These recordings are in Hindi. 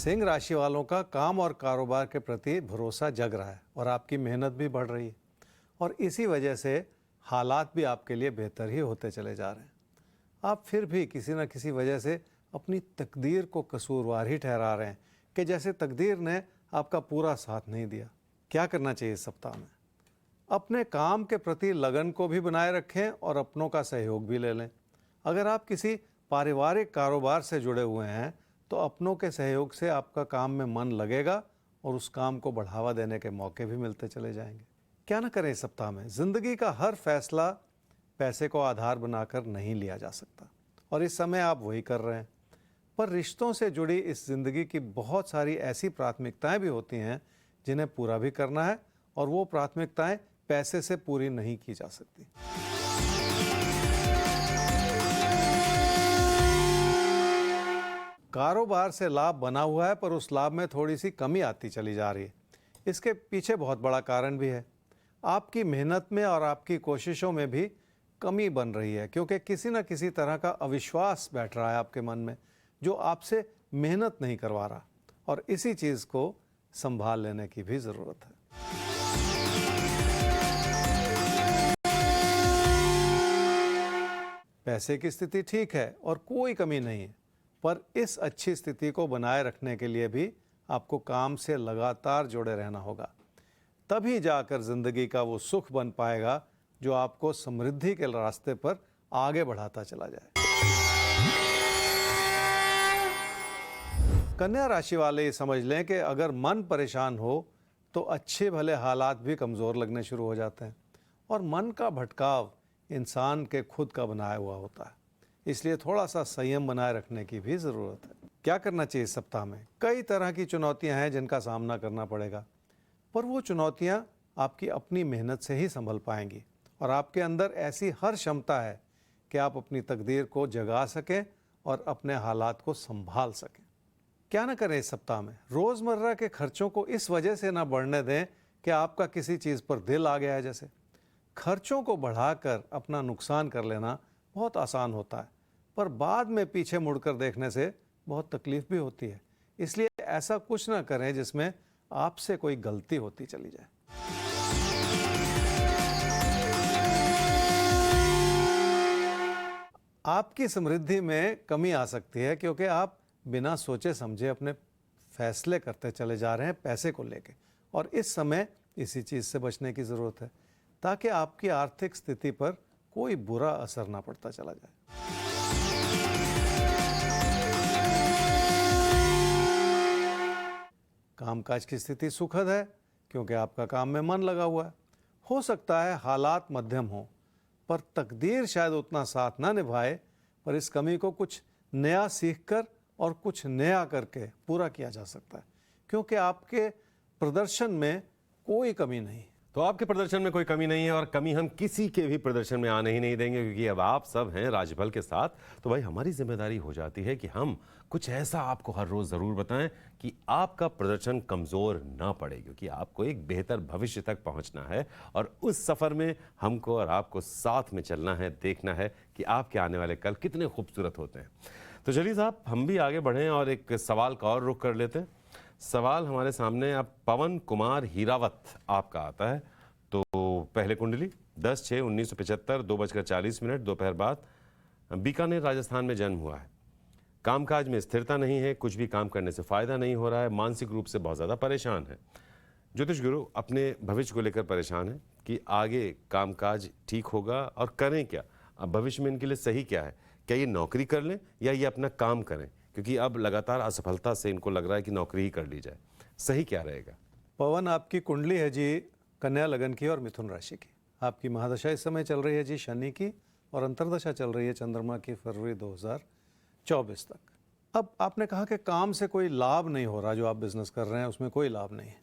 सिंह राशि वालों का काम और कारोबार के प्रति भरोसा जग रहा है और आपकी मेहनत भी बढ़ रही है और इसी वजह से हालात भी आपके लिए बेहतर ही होते चले जा रहे हैं। आप फिर भी किसी न किसी वजह से अपनी तकदीर को कसूरवार ही ठहरा रहे हैं कि जैसे तकदीर ने आपका पूरा साथ नहीं दिया। क्या करना चाहिए इस सप्ताह में? अपने काम के प्रति लगन को भी बनाए रखें और अपनों का सहयोग भी ले लें। अगर आप किसी पारिवारिक कारोबार से जुड़े हुए हैं तो अपनों के सहयोग से आपका काम में मन लगेगा और उस काम को बढ़ावा देने के मौके भी मिलते चले जाएंगे। क्या ना करें इस सप्ताह में? जिंदगी का हर फैसला पैसे को आधार बनाकर नहीं लिया जा सकता और इस समय आप वही कर रहे हैं। पर रिश्तों से जुड़ी इस जिंदगी की बहुत सारी ऐसी प्राथमिकताएं भी होती हैं जिन्हें पूरा भी करना है और वो प्राथमिकताएं पैसे से पूरी नहीं की जा सकती। कारोबार से लाभ बना हुआ है पर उस लाभ में थोड़ी सी कमी आती चली जा रही है। इसके पीछे बहुत बड़ा कारण भी है। आपकी मेहनत में और आपकी कोशिशों में भी कमी बन रही है क्योंकि किसी न किसी तरह का अविश्वास बैठ रहा है आपके मन में जो आपसे मेहनत नहीं करवा रहा और इसी चीज़ को संभाल लेने की भी ज़रूरत है। पैसे की स्थिति ठीक है और कोई कमी नहीं है, पर इस अच्छी स्थिति को बनाए रखने के लिए भी आपको काम से लगातार जुड़े रहना होगा। तभी जाकर जिंदगी का वो सुख बन पाएगा जो आपको समृद्धि के रास्ते पर आगे बढ़ाता चला जाए। कन्या राशि वाले ये समझ लें कि अगर मन परेशान हो तो अच्छे भले हालात भी कमज़ोर लगने शुरू हो जाते हैं और मन का भटकाव इंसान के खुद का बनाया हुआ होता है। इसलिए थोड़ा सा संयम बनाए रखने की भी ज़रूरत है। क्या करना चाहिए इस सप्ताह में? कई तरह की चुनौतियां हैं जिनका सामना करना पड़ेगा, पर वो चुनौतियां आपकी अपनी मेहनत से ही संभल पाएंगी और आपके अंदर ऐसी हर क्षमता है कि आप अपनी तकदीर को जगा सकें और अपने हालात को संभाल सकें। क्या ना करें इस सप्ताह में? रोज़मर्रा के खर्चों को इस वजह से ना बढ़ने दें कि आपका किसी चीज़ पर दिल आ गया है। जैसे खर्चों को बढ़ाकर अपना नुकसान कर लेना बहुत आसान होता है, पर बाद में पीछे मुड़कर देखने से बहुत तकलीफ भी होती है। इसलिए ऐसा कुछ ना करें जिसमें आपसे कोई गलती होती चली जाए। आपकी समृद्धि में कमी आ सकती है क्योंकि आप बिना सोचे समझे अपने फैसले करते चले जा रहे हैं पैसे को लेके और इस समय इसी चीज़ से बचने की ज़रूरत है ताकि आपकी आर्थिक स्थिति पर कोई बुरा असर ना पड़ता चला जाए। कामकाज की स्थिति सुखद है क्योंकि आपका काम में मन लगा हुआ है। हो सकता है हालात मध्यम हो पर तकदीर शायद उतना साथ ना निभाए, पर इस कमी को कुछ नया सीखकर और कुछ नया करके पूरा किया जा सकता है क्योंकि आपके प्रदर्शन में कोई कमी नहीं। तो आपके प्रदर्शन में कोई कमी नहीं है और कमी हम किसी के भी प्रदर्शन में आने ही नहीं देंगे क्योंकि अब आप सब हैं राजबल के साथ। तो भाई हमारी जिम्मेदारी हो जाती है कि हम कुछ ऐसा आपको हर रोज जरूर बताएं कि आपका प्रदर्शन कमजोर ना पड़े, क्योंकि आपको एक बेहतर भविष्य तक पहुंचना है और उस सफर में हमको और आपको साथ में चलना है, देखना है कि आपके आने वाले कल कितने खूबसूरत होते हैं। तो चलिए साहब हम भी आगे बढ़ें और एक सवाल का और रुख कर लेते हैं। सवाल हमारे सामने अब पवन कुमार हीरावत आपका आता है। तो पहले कुंडली 10/6/1975 2:40 दोपहर बाद, बीकानेर राजस्थान में जन्म हुआ है। कामकाज में स्थिरता नहीं है, कुछ भी काम करने से फायदा नहीं हो रहा है, मानसिक रूप से बहुत ज़्यादा परेशान है। ज्योतिष गुरु अपने भविष्य को लेकर परेशान है कि आगे कामकाज ठीक होगा और करें क्या, अब भविष्य में इनके लिए सही क्या है, क्या ये नौकरी कर लें या ये अपना काम करें, क्योंकि अब लगातार असफलता से इनको लग रहा है कि नौकरी ही कर ली जाए। सही क्या रहेगा? पवन, आपकी कुंडली है जी कन्या लगन की और मिथुन राशि की। आपकी महादशा इस समय चल रही है जी शनि की और अंतर्दशा चल रही है चंद्रमा की फरवरी 2024 तक। अब आपने कहा कि काम से कोई लाभ नहीं हो रहा, जो आप बिजनेस कर रहे हैं उसमें कोई लाभ नहीं है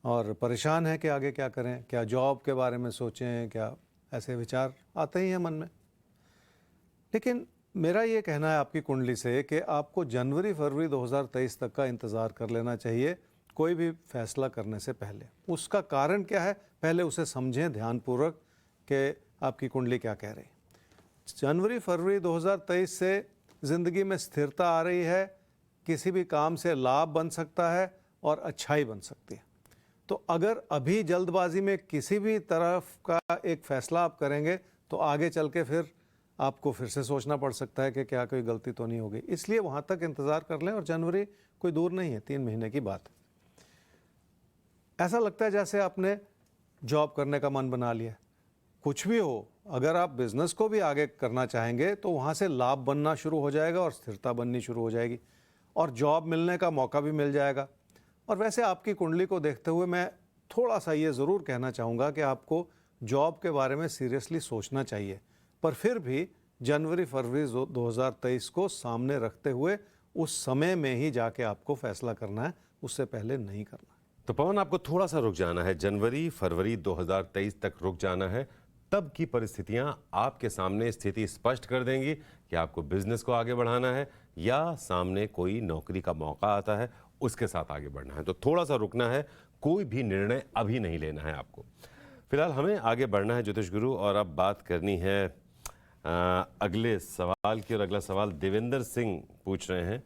और परेशान है कि आगे क्या करें, क्या जॉब के बारे में सोचें, क्या ऐसे विचार आते ही हैं मन में। लेकिन मेरा ये कहना है आपकी कुंडली से कि आपको जनवरी फरवरी 2023 तक का इंतज़ार कर लेना चाहिए कोई भी फैसला करने से पहले। उसका कारण क्या है, पहले उसे समझें ध्यानपूर्वक कि आपकी कुंडली क्या कह रही है। जनवरी फरवरी 2023 से ज़िंदगी में स्थिरता आ रही है, किसी भी काम से लाभ बन सकता है और अच्छाई बन सकती है। तो अगर अभी जल्दबाजी में किसी भी तरफ का एक फैसला आप करेंगे तो आगे चल के फिर आपको फिर से सोचना पड़ सकता है कि क्या कोई गलती तो नहीं होगी। इसलिए वहाँ तक इंतज़ार कर लें और जनवरी कोई दूर नहीं है, 3 महीने की बात है। ऐसा लगता है जैसे आपने जॉब करने का मन बना लिया। कुछ भी हो, अगर आप बिजनेस को भी आगे करना चाहेंगे तो वहाँ से लाभ बनना शुरू हो जाएगा और स्थिरता बननी शुरू हो जाएगी और जॉब मिलने का मौका भी मिल जाएगा। और वैसे आपकी कुंडली को देखते हुए मैं थोड़ा सा ये ज़रूर कहना चाहूँगा कि आपको जॉब के बारे में सीरियसली सोचना चाहिए, पर फिर भी जनवरी फरवरी 2023 को सामने रखते हुए उस समय में ही जाके आपको फैसला करना है, उससे पहले नहीं करना। तो पवन, आपको थोड़ा सा रुक जाना है, जनवरी फरवरी 2023 तक रुक जाना है। तब की परिस्थितियां आपके सामने स्थिति स्पष्ट कर देंगी कि आपको बिजनेस को आगे बढ़ाना है या सामने कोई नौकरी का मौका आता है उसके साथ आगे बढ़ना है। तो थोड़ा सा रुकना है, कोई भी निर्णय अभी नहीं लेना है आपको। फिलहाल हमें आगे बढ़ना है ज्योतिष गुरु, और अब बात करनी है अगले सवाल की। और अगला सवाल देवेंद्र सिंह पूछ रहे हैं।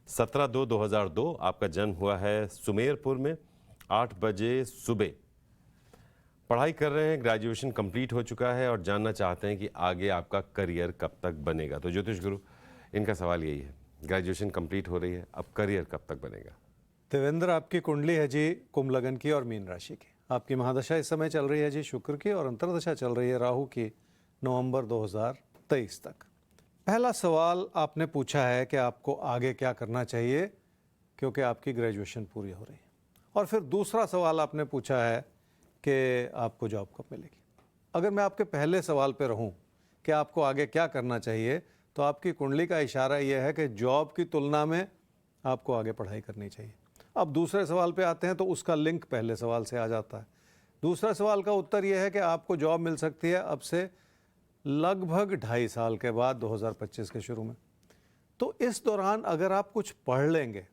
17/2/2002 आपका जन्म हुआ है सुमेरपुर में, 8 बजे सुबह। पढ़ाई कर रहे हैं, ग्रेजुएशन कंप्लीट हो चुका है और जानना चाहते हैं कि आगे आपका करियर कब तक बनेगा। तो ज्योतिष गुरु, इनका सवाल यही है, ग्रेजुएशन कंप्लीट हो रही है, अब करियर कब तक बनेगा? देवेंद्र, आपकी कुंडली है जी कुंभ लगन की और मीन राशि की। आपकी महादशा इस समय चल रही है जी शुक्र की और अंतर्दशा चल रही है राहु की नवंबर 2023 तक। पहला सवाल आपने पूछा है कि आपको आगे क्या करना चाहिए क्योंकि आपकी ग्रेजुएशन पूरी हो रही है, और फिर दूसरा सवाल आपने पूछा है कि आपको जॉब कब मिलेगी। अगर मैं आपके पहले सवाल पे रहूं कि आपको आगे क्या करना चाहिए, तो आपकी कुंडली का इशारा यह है कि जॉब की तुलना में आपको आगे पढ़ाई करनी चाहिए। अब दूसरे सवाल पे आते हैं तो उसका लिंक पहले सवाल से आ जाता है। दूसरा सवाल का उत्तर यह है कि आपको जॉब मिल सकती है अब से लगभग 2.5 साल के बाद, 2025 के शुरू में। तो इस दौरान अगर आप कुछ पढ़ लेंगे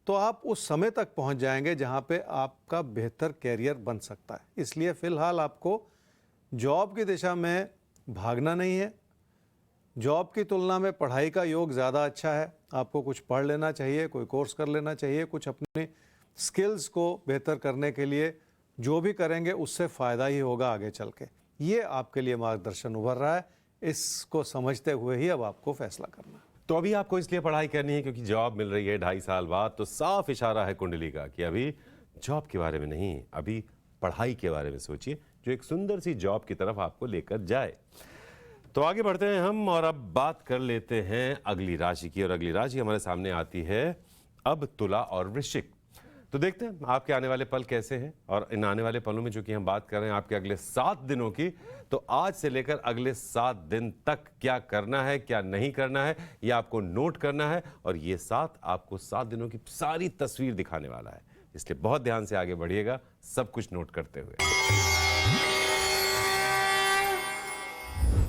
तो आप उस समय तक पहुंच जाएंगे जहां पे आपका बेहतर कैरियर बन सकता है। इसलिए फ़िलहाल आपको जॉब की दिशा में भागना नहीं है। जॉब की तुलना में पढ़ाई का योग ज़्यादा अच्छा है। आपको कुछ पढ़ लेना चाहिए, कोई कोर्स कर लेना चाहिए, कुछ अपनी स्किल्स को बेहतर करने के लिए जो भी करेंगे उससे फ़ायदा ही होगा आगे चल के। ये आपके लिए मार्गदर्शन उभर रहा है, इसको समझते हुए ही अब आपको फैसला करना है। तो अभी आपको इसलिए पढ़ाई करनी है क्योंकि जॉब मिल रही है 2.5 साल बाद, तो साफ इशारा है कुंडली का कि अभी जॉब के बारे में नहीं, अभी पढ़ाई के बारे में सोचिए जो एक सुंदर सी जॉब की तरफ आपको लेकर जाए। तो आगे बढ़ते हैं हम और अब बात कर लेते हैं अगली राशि की, और अगली राशि हमारे सामने आती है अब तुला और वृश्चिक। तो देखते हैं आपके आने वाले पल कैसे हैं, और इन आने वाले पलों में जो कि हम बात कर रहे हैं आपके अगले 7 दिनों की, तो आज से लेकर अगले 7 दिन तक क्या करना है क्या नहीं करना है ये आपको नोट करना है, और ये 7 आपको 7 दिनों की सारी तस्वीर दिखाने वाला है। इसलिए बहुत ध्यान से आगे बढ़िएगा, सब कुछ नोट करते हुए।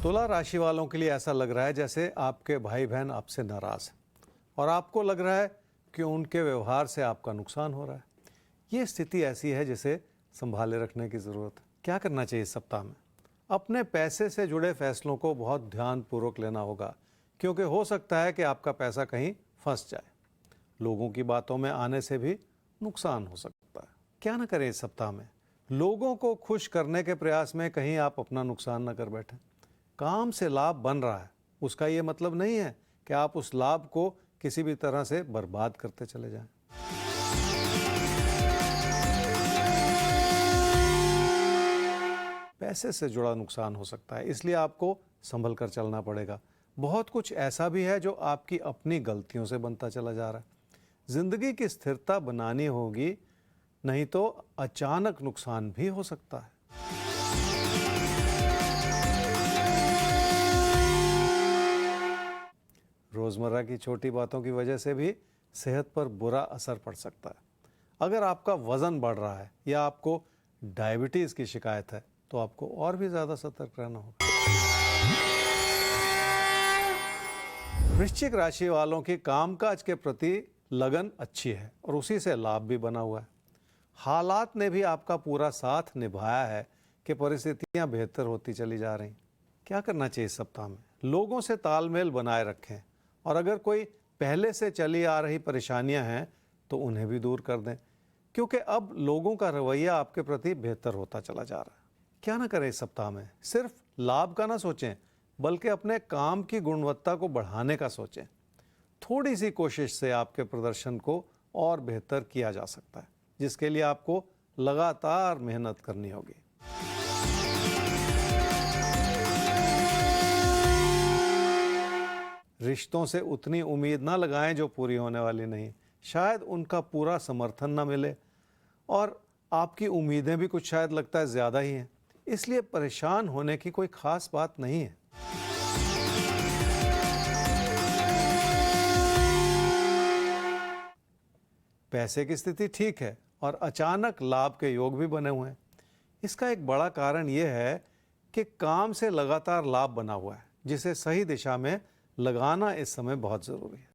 तुला राशि वालों के लिए ऐसा लग रहा है जैसे आपके भाई बहन आपसे नाराज़ हैं और आपको लग रहा है कि उनके व्यवहार से आपका नुकसान हो रहा है। ये स्थिति ऐसी है जिसे संभाले रखने की ज़रूरत है। क्या करना चाहिए इस सप्ताह में? अपने पैसे से जुड़े फैसलों को बहुत ध्यानपूर्वक लेना होगा क्योंकि हो सकता है कि आपका पैसा कहीं फंस जाए। लोगों की बातों में आने से भी नुकसान हो सकता है। क्या ना करें इस सप्ताह में? लोगों को खुश करने के प्रयास में कहीं आप अपना नुकसान न कर बैठें। काम से लाभ बन रहा है, उसका ये मतलब नहीं है कि आप उस लाभ को किसी भी तरह से बर्बाद करते चले जाएं। पैसे से जुड़ा नुकसान हो सकता है, इसलिए आपको संभल कर चलना पड़ेगा। बहुत कुछ ऐसा भी है जो आपकी अपनी गलतियों से बनता चला जा रहा है। जिंदगी की स्थिरता बनानी होगी, नहीं तो अचानक नुकसान भी हो सकता है। रोज़मर्रा की छोटी बातों की वजह से भी सेहत पर बुरा असर पड़ सकता है। अगर आपका वज़न बढ़ रहा है या आपको डायबिटीज़ की शिकायत है तो आपको और भी ज़्यादा सतर्क रहना होगा। वृश्चिक राशि वालों की कामकाज के प्रति लगन अच्छी है और उसी से लाभ भी बना हुआ है। हालात ने भी आपका पूरा साथ निभाया है कि परिस्थितियां बेहतर होती चली जा रही। क्या करना चाहिए इस सप्ताह में? लोगों से तालमेल बनाए रखें और अगर कोई पहले से चली आ रही परेशानियां हैं तो उन्हें भी दूर कर दें, क्योंकि अब लोगों का रवैया आपके प्रति बेहतर होता चला जा रहा है। क्या ना करें इस सप्ताह में? सिर्फ लाभ का ना सोचें, बल्कि अपने काम की गुणवत्ता को बढ़ाने का सोचें। थोड़ी सी कोशिश से आपके प्रदर्शन को और बेहतर किया जा सकता है, जिसके लिए आपको लगातार मेहनत करनी होगी। रिश्तों से उतनी उम्मीद ना लगाएं जो पूरी होने वाली नहीं। शायद उनका पूरा समर्थन ना मिले और आपकी उम्मीदें भी कुछ शायद लगता है ज़्यादा ही हैं। इसलिए परेशान होने की कोई खास बात नहीं है। पैसे की स्थिति ठीक है और अचानक लाभ के योग भी बने हुए हैं। इसका एक बड़ा कारण यह है कि काम से लगातार लाभ बना हुआ है, जिसे सही दिशा में लगाना इस समय बहुत ज़रूरी है।